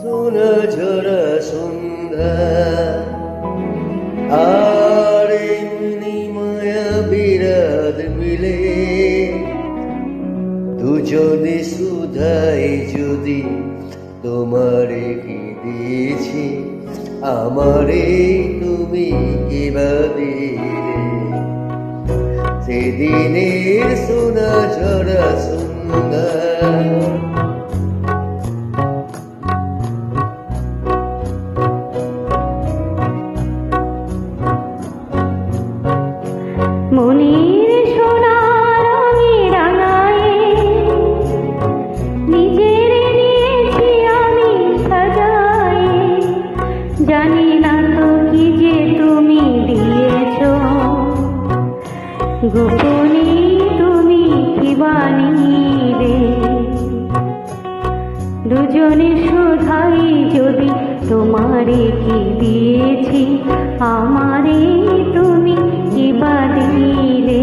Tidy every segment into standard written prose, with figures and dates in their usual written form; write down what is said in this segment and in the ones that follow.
সোনা ঝরা সন্ধ্যা আর এমনি মায়া বিরাত মিলে দুজনে সুধাই যদি তোমারে কি দিয়েছি আমারে তুমি কিবা দিলে সেদিনের সোনা ঝরা সন্ধ্যা মনের সোনা রঙে রাঙায়ে নিজের নিয়েছি আমি সাজায়ে জানি না তো কি যে তুমি দিয়েছো গোপনে তুমি কি বানিয়ে দুজনে শুধাই যদি তোমারে কি দিয়েছি আমারে তুমি কি বা দিলে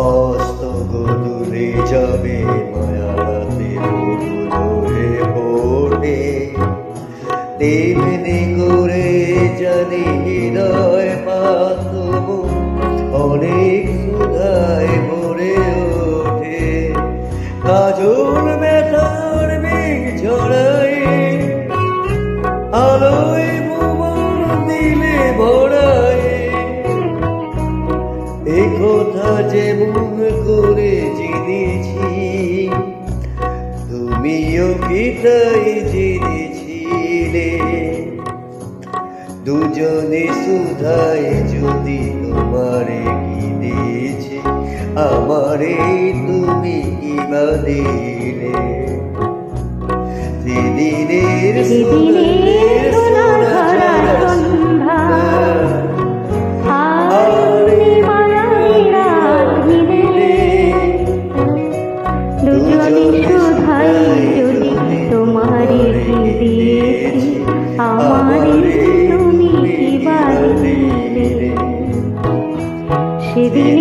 অস্ত গদুরে যাবে মায়াতে ধরে পড়ে তেমনি করে জানি হৃদয় পাতব অনেক সুধায় ভরে ওঠে কাজল ব্যথার মেঘ ঝরাই আলোয় ভুবন দিলে ভরাই এ কথা যেমন করে জেনেছি তুমিও কি তাই জেনেছিলে দুজনে সুধাই যদি তোমারে কি দিয়েছে আমারে তুমি কি বা দিলে সেদিনের সোনা ঝরা সন্ধ্যা দুজনে শুধাই যদি তোমারে কি দিয়েছি আমারে তুমি কি বা দিলে সেদিন